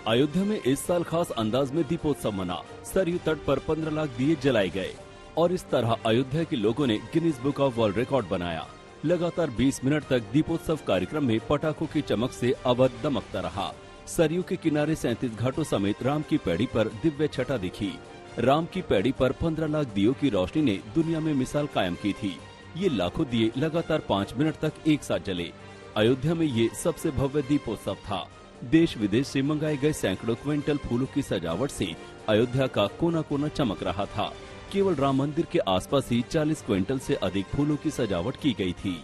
अयोध्या में इस साल खास अंदाज में दीपोत्सव मना। सरयू तट पर 15 लाख दिए जलाए गए और इस तरह अयोध्या के लोगों ने Guinness book of world record बनाया। लगातार 20 मिनट तक दीपोत्सव कार्यक्रम में पटाखों की चमक से अवध दमकता रहा। सरयू के किनारे 37 घाटों समेत राम की पैड़ी पर दिव्य छटा दिखी। राम की पैड़ी पर 15 लाख दियों की रोशनी ने दुनिया में मिसाल कायम की थी। ये लाखों दिए लगातार 5 मिनट तक एक साथ जले। अयोध्या में ये सबसे भव्य दीपोत्सव था। देश विदेश से मंगाए गए सैकड़ों क्विंटल फूलों की सजावट से अयोध्या का कोना कोना चमक रहा था। केवल राम मंदिर के आसपास ही 40 क्विंटल से अधिक फूलों की सजावट की गई थी।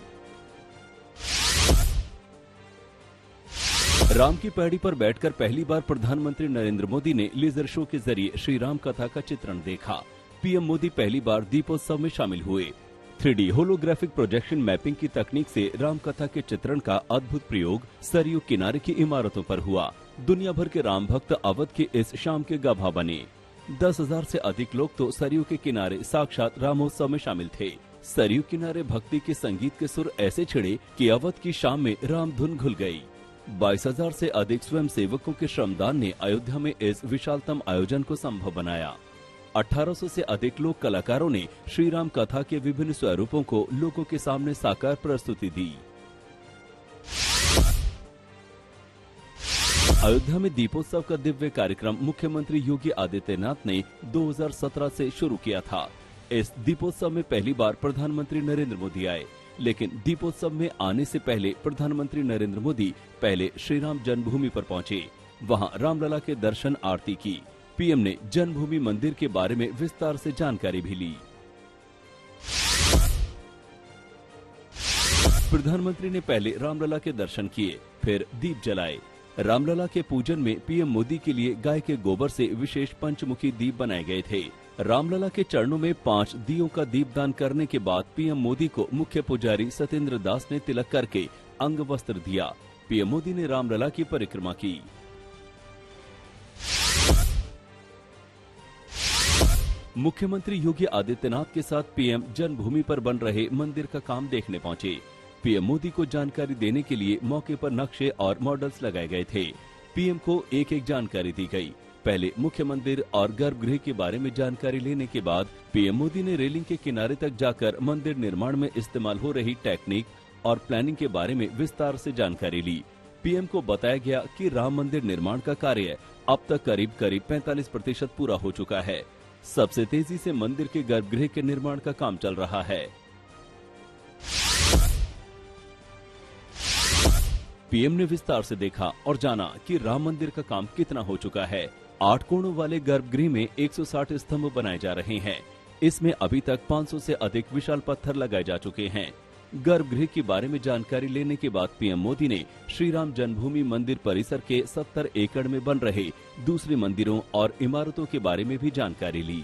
राम की पैड़ी पर बैठकर पहली बार प्रधानमंत्री नरेंद्र मोदी ने लेजर शो के जरिए श्री राम कथा का चित्रण देखा। पीएम मोदी पहली बार दीपोत्सव में शामिल हुए। 3D होलोग्राफिक प्रोजेक्शन मैपिंग की तकनीक से राम कथा के चित्रण का अद्भुत प्रयोग सरयू किनारे की इमारतों पर हुआ। दुनिया भर के राम भक्त अवध के इस शाम के गवाह बने। 10,000 से अधिक लोग तो सरयू के किनारे साक्षात रामोत्सव में शामिल थे। सरयू किनारे भक्ति के संगीत के सुर ऐसे छिड़े कि अवध की शाम में राम धुन घुल गई। 22,000 से अधिक स्वयं सेवकों के श्रमदान ने अयोध्या में इस विशालतम आयोजन को संभव बनाया। 1800 से अधिक लोक कलाकारों ने श्री राम कथा के विभिन्न स्वरूपों को लोगों के सामने साकार प्रस्तुति दी। अयोध्या में दीपोत्सव का दिव्य कार्यक्रम मुख्यमंत्री योगी आदित्यनाथ ने 2017 से शुरू किया था। इस दीपोत्सव में पहली बार प्रधानमंत्री नरेंद्र मोदी आए, लेकिन दीपोत्सव में आने से पहले प्रधानमंत्री नरेंद्र मोदी पहले श्री राम जन्मभूमि पर पहुंचे। वहां रामलला के दर्शन आरती की। पीएम ने जन्मभूमि मंदिर के बारे में विस्तार से जानकारी भी ली। प्रधानमंत्री ने पहले रामलला के दर्शन किए, फिर दीप जलाए। रामलला के पूजन में पीएम मोदी के लिए गाय के गोबर से विशेष पंचमुखी दीप बनाए गए थे। रामलला के चरणों में 5 दियों का दीपदान करने के बाद पीएम मोदी को मुख्य पुजारी सत्येंद्र दास ने तिलक करके अंग वस्त्र दिया। पीएम मोदी ने रामलला की परिक्रमा की। मुख्यमंत्री योगी आदित्यनाथ के साथ पीएम जन्मभूमि पर बन रहे मंदिर का काम देखने पहुंचे। पीएम मोदी को जानकारी देने के लिए मौके पर नक्शे और मॉडल्स लगाए गए थे। पीएम को एक एक जानकारी दी गई। पहले मुख्य मंदिर और गर्भगृह के बारे में जानकारी लेने के बाद पीएम मोदी ने रेलिंग के किनारे तक जाकर मंदिर निर्माण में इस्तेमाल हो रही टेक्निक और प्लानिंग के बारे में विस्तार से जानकारी ली। पीएम को बताया गया कि राम मंदिर निर्माण का कार्य अब तक करीब 45% पूरा हो चुका है। सबसे तेजी से मंदिर के गर्भगृह के निर्माण का काम चल रहा है। पीएम ने विस्तार से देखा और जाना कि राम मंदिर का काम कितना हो चुका है। 8 कोणों वाले गर्भगृह में 160 स्तंभ बनाए जा रहे हैं। इसमें अभी तक 500 से अधिक विशाल पत्थर लगाए जा चुके हैं। गर्भगृह के बारे में जानकारी लेने के बाद पीएम मोदी ने श्री राम जन्मभूमि मंदिर परिसर के 70 एकड़ में बन रहे दूसरे मंदिरों और इमारतों के बारे में भी जानकारी ली।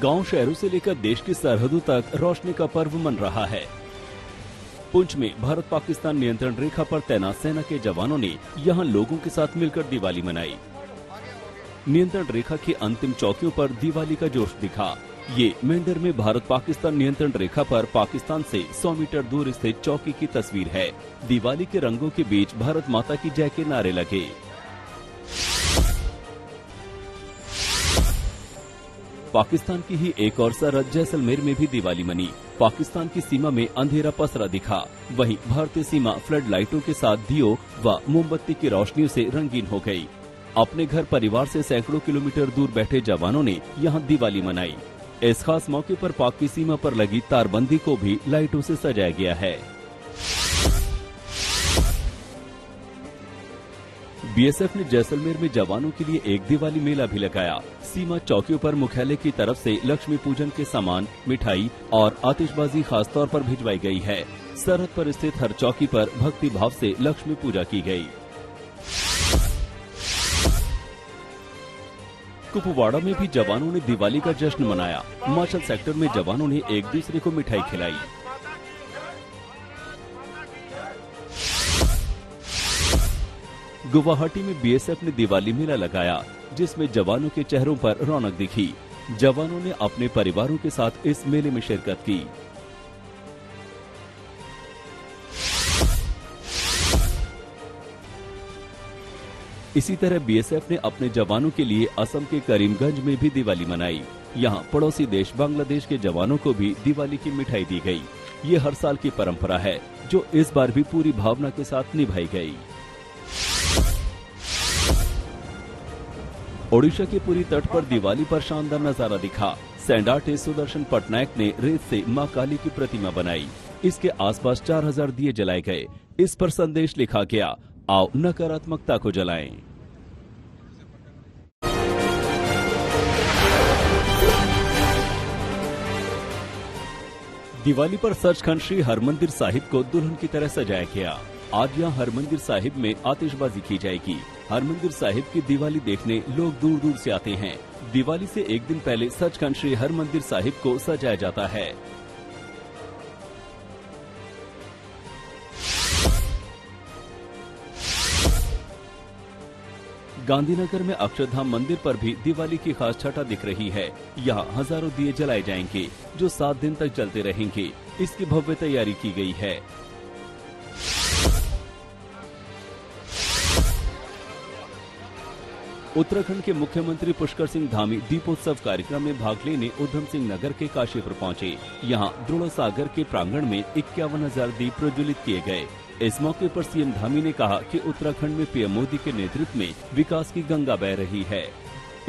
गांव शहरों से लेकर देश की सरहदों तक रोशनी का पर्व मन रहा है। पुंछ में भारत पाकिस्तान नियंत्रण रेखा पर तैनात सेना के जवानों ने यहां लोगों के साथ मिलकर दिवाली मनाई। नियंत्रण रेखा की अंतिम चौकियों पर दिवाली का जोश दिखा। ये मेंढर में भारत पाकिस्तान नियंत्रण रेखा पर पाकिस्तान से 100 मीटर दूर स्थित चौकी की तस्वीर है। दिवाली के रंगों के बीच भारत माता की जय के नारे लगे। पाकिस्तान की ही एक और सरहद जैसलमेर में भी दिवाली मनी। पाकिस्तान की सीमा में अंधेरा पसरा दिखा। वहीं भारतीय सीमा फ्लड लाइटों के साथ दियों व मोमबत्ती की रोशनियों से रंगीन हो गई। अपने घर परिवार से सैकड़ों किलोमीटर दूर बैठे जवानों ने यहां दिवाली मनाई। इस खास मौके पर पाक की सीमा पर लगी तारबंदी को भी लाइटों से सजाया गया है। बीएसएफ ने जैसलमेर में जवानों के लिए एक दिवाली मेला भी लगाया। सीमा चौकियों पर मुख्यालय की तरफ से लक्ष्मी पूजन के सामान, मिठाई और आतिशबाजी खास तौर पर भिजवाई गई है। सरहद पर स्थित हर चौकी पर भक्ति भाव से लक्ष्मी पूजा की गई। कुपवाड़ा में भी जवानों ने दिवाली का जश्न मनाया। माचल सेक्टर में जवानों ने एक दूसरे को मिठाई खिलाई। गुवाहाटी में बीएसएफ ने दिवाली मेला लगाया, जिसमें जवानों के चेहरों पर रौनक दिखी। जवानों ने अपने परिवारों के साथ इस मेले में शिरकत की। इसी तरह बीएसएफ ने अपने जवानों के लिए असम के करीमगंज में भी दिवाली मनाई। यहाँ पड़ोसी देश बांग्लादेश के जवानों को भी दिवाली की मिठाई दी गई। ये हर साल की परंपरा है जो इस बार भी पूरी भावना के साथ निभाई गई। ओडिशा के पुरी तट पर दिवाली पर शानदार नजारा दिखा। सैंड आर्टिस्ट सुदर्शन पटनायक ने रेत से मां काली की प्रतिमा बनाई। इसके आसपास 4000 दिए जलाए गए। इस पर संदेश लिखा गया, आओ नकारात्मकता को जलाएं। दिवाली पर सचखंड श्री हरमंदिर साहिब को दुल्हन की तरह सजाया गया। आज यहाँ हरमंदिर साहिब में आतिशबाजी की जाएगी। हरमंदिर साहिब की दिवाली देखने लोग दूर दूर से आते हैं। दिवाली से एक दिन पहले सचखंड श्री हरमंदिर साहिब को सजाया जाता है। गांधीनगर में अक्षरधाम मंदिर पर भी दिवाली की खास छटा दिख रही है। यहाँ हजारों दिए जलाए जाएंगे जो 7 दिन तक जलते रहेंगे। इसकी भव्य तैयारी की गई है। उत्तराखंड के मुख्यमंत्री पुष्कर सिंह धामी दीपोत्सव कार्यक्रम में भाग लेने उधम सिंह नगर के काशीपुर पहुंचे। यहाँ द्रोण सागर के प्रांगण में 51,000 दीप प्रज्वलित किए गए। इस मौके पर सीएम धामी ने कहा कि उत्तराखंड में पीएम मोदी के नेतृत्व में विकास की गंगा बह रही है।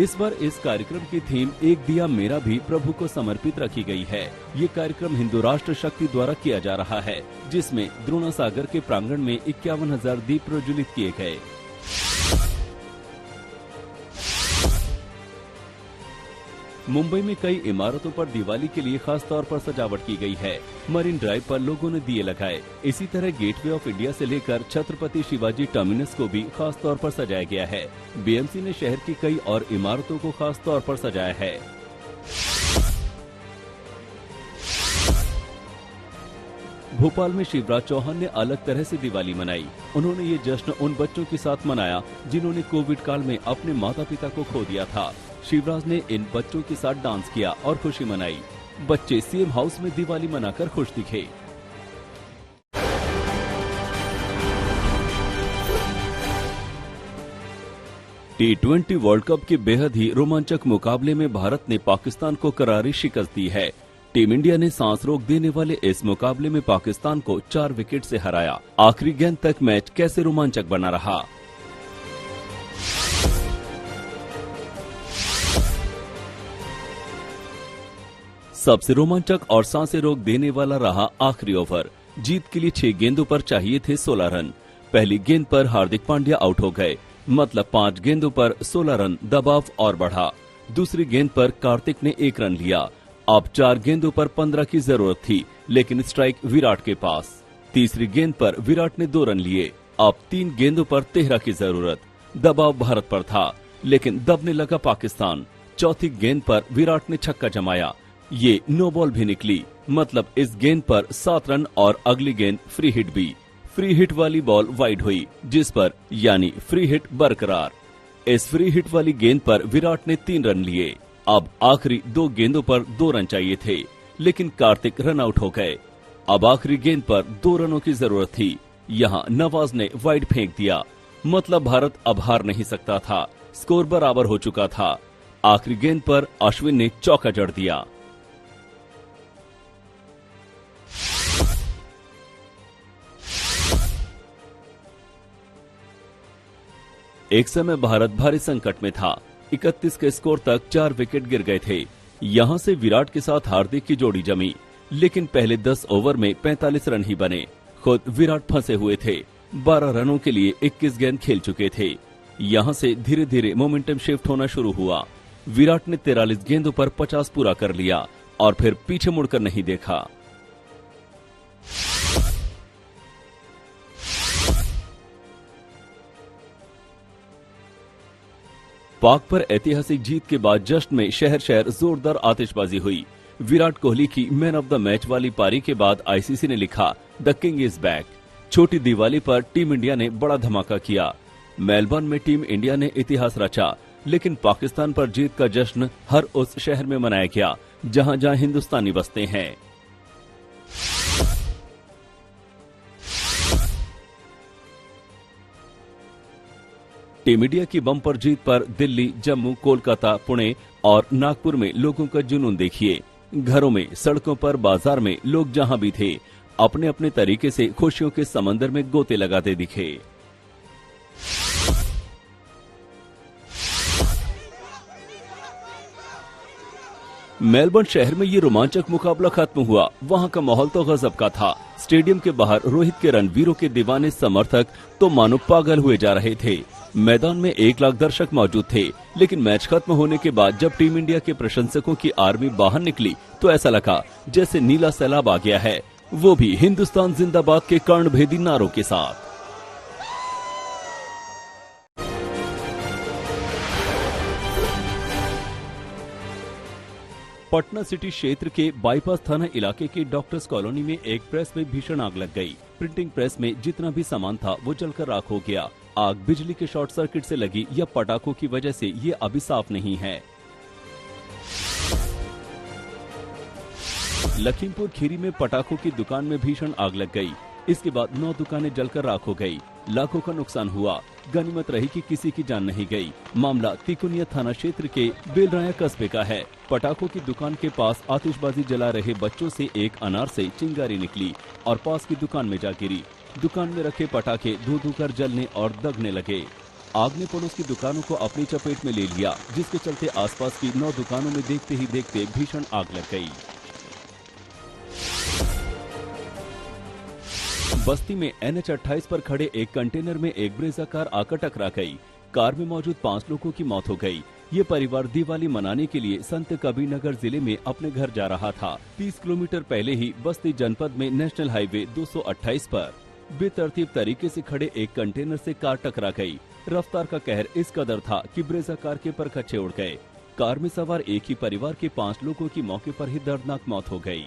इस बार इस कार्यक्रम की थीम एक दिया मेरा भी प्रभु को समर्पित रखी गई है। ये कार्यक्रम हिंदू राष्ट्र शक्ति द्वारा किया जा रहा है, जिसमें द्रोण सागर के प्रांगण में 51,000 दीप प्रज्वलित किए गए। मुंबई में कई इमारतों पर दिवाली के लिए खास तौर पर सजावट की गई है। मरीन ड्राइव पर लोगों ने दिए लगाए। इसी तरह गेटवे ऑफ इंडिया से लेकर छत्रपति शिवाजी टर्मिनस को भी खास तौर पर सजाया गया है। बीएमसी ने शहर की कई और इमारतों को खास तौर पर सजाया है। भोपाल में शिवराज चौहान ने अलग तरह से दिवाली मनाई। उन्होंने ये जश्न उन बच्चों के साथ मनाया जिन्होंने कोविड काल में अपने माता पिता को खो दिया था। शिवराज ने इन बच्चों के साथ डांस किया और खुशी मनाई। बच्चे सीएम हाउस में दिवाली मनाकर खुश दिखे। T20 वर्ल्ड कप के बेहद ही रोमांचक मुकाबले में भारत ने पाकिस्तान को करारी शिकस्त दी है। टीम इंडिया ने सांस रोक देने वाले इस मुकाबले में पाकिस्तान को 4 विकेट से हराया। आखिरी गेंद तक मैच कैसे रोमांचक बना रहा। सबसे रोमांचक और सांसें रोक देने वाला रहा आखिरी ओवर। जीत के लिए 6 गेंदों पर चाहिए थे 16 रन। पहली गेंद पर हार्दिक पांड्या आउट हो गए, मतलब 5 गेंदों पर 16 रन। दबाव और बढ़ा। दूसरी गेंद पर कार्तिक ने 1 रन लिया। अब 4 गेंदों पर 15 की जरूरत थी, लेकिन स्ट्राइक विराट के पास। तीसरी गेंद पर विराट ने 2 रन लिए। अब 3 गेंदों पर 13 की जरूरत। दबाव भारत पर था, लेकिन दबने लगा पाकिस्तान। चौथी गेंद पर विराट ने छक्का जमाया। ये नो बॉल भी निकली, मतलब इस गेंद पर 7 रन और अगली गेंद फ्री हिट भी। फ्री हिट वाली बॉल वाइड हुई, जिस पर यानी फ्री हिट बरकरार। इस फ्री हिट वाली गेंद पर विराट ने 3 रन लिए। अब आखिरी 2 गेंदों पर 2 रन चाहिए थे, लेकिन कार्तिक रन आउट हो गए। अब आखिरी गेंद पर 2 रनों की जरूरत थी। यहाँ नवाज ने वाइड फेंक दिया, मतलब भारत अब हार नहीं सकता था। स्कोर बराबर हो चुका था। आखिरी गेंद पर अश्विन ने चौका जड़ दिया। एक समय भारत भारी संकट में था। 31 के स्कोर तक 4 विकेट गिर गए थे। यहां से विराट के साथ हार्दिक की जोड़ी जमी, लेकिन पहले 10 ओवर में 45 रन ही बने। खुद विराट फंसे हुए थे। 12 रनों के लिए 21 गेंद खेल चुके थे। यहां से धीरे धीरे मोमेंटम शिफ्ट होना शुरू हुआ। विराट ने 43 गेंदों पर 50 पूरा कर लिया और फिर पीछे मुड़कर नहीं देखा। पाक पर ऐतिहासिक जीत के बाद जश्न में शहर शहर जोरदार आतिशबाजी हुई। विराट कोहली की मैन ऑफ द मैच वाली पारी के बाद आईसीसी ने लिखा, द किंग इज बैक। छोटी दिवाली पर टीम इंडिया ने बड़ा धमाका किया। मेलबर्न में टीम इंडिया ने इतिहास रचा, लेकिन पाकिस्तान पर जीत का जश्न हर उस शहर में मनाया गया जहां जहां हिंदुस्तानी बसते हैं। टीम इंडिया की बम्पर जीत पर दिल्ली, जम्मू, कोलकाता, पुणे और नागपुर में लोगों का जुनून देखिए। घरों में, सड़कों पर, बाजार में लोग जहां भी थे, अपने अपने तरीके से खुशियों के समंदर में गोते लगाते दिखे। मेलबर्न शहर में ये रोमांचक मुकाबला खत्म हुआ। वहां का माहौल तो गजब का था। स्टेडियम के बाहर रोहित के रणवीरों के दीवाने समर्थक तो मानो पागल हुए जा रहे थे। मैदान में 1 लाख दर्शक मौजूद थे, लेकिन मैच खत्म होने के बाद जब टीम इंडिया के प्रशंसकों की आर्मी बाहर निकली तो ऐसा लगा जैसे नीला सैलाब आ गया है, वो भी हिंदुस्तान जिंदाबाद के कर्णभेदी नारों के साथ। पटना सिटी क्षेत्र के बाईपास थाना इलाके के डॉक्टर्स कॉलोनी में एक प्रेस में भीषण आग लग गई। प्रिंटिंग प्रेस में जितना भी सामान था वो जलकर राख हो गया। आग बिजली के शॉर्ट सर्किट से लगी या पटाखों की वजह से ये अभी साफ नहीं है। लखीमपुर खीरी में पटाखों की दुकान में भीषण आग लग गई। इसके बाद 9 दुकानें जलकर राख हो गई। लाखों का नुकसान हुआ। गनीमत रही कि किसी की जान नहीं गई। मामला तिकोनिया थाना क्षेत्र के बेलराया कस्बे का है। पटाखों की दुकान के पास आतिशबाजी जला रहे बच्चों से एक अनार से चिंगारी निकली और पास की दुकान में जा गिरी। दुकान में रखे पटाखे धू-धू कर जलने और दगने लगे। आग ने पड़ोस की दुकानों को अपनी चपेट में ले लिया, जिसके चलते आसपास की 9 दुकानों में देखते ही देखते भीषण आग लग गई। बस्ती में NH 28 पर खड़े एक कंटेनर में एक ब्रेजा कार आकर टकरा गई। कार में मौजूद 5 लोगों की मौत हो गई। ये परिवार दिवाली मनाने के लिए संत कबीरनगर जिले में अपने घर जा रहा था। 30 किलोमीटर पहले ही बस्ती जनपद में नेशनल हाईवे 228 पर बेतरतीब तरीके से खड़े एक कंटेनर से कार टकरा गई। रफ्तार का कहर इस कदर था कि ब्रेजा कार के परखच्चे उड़ गए। कार में सवार एक ही परिवार के 5 लोगों की मौके पर ही दर्दनाक मौत हो गई।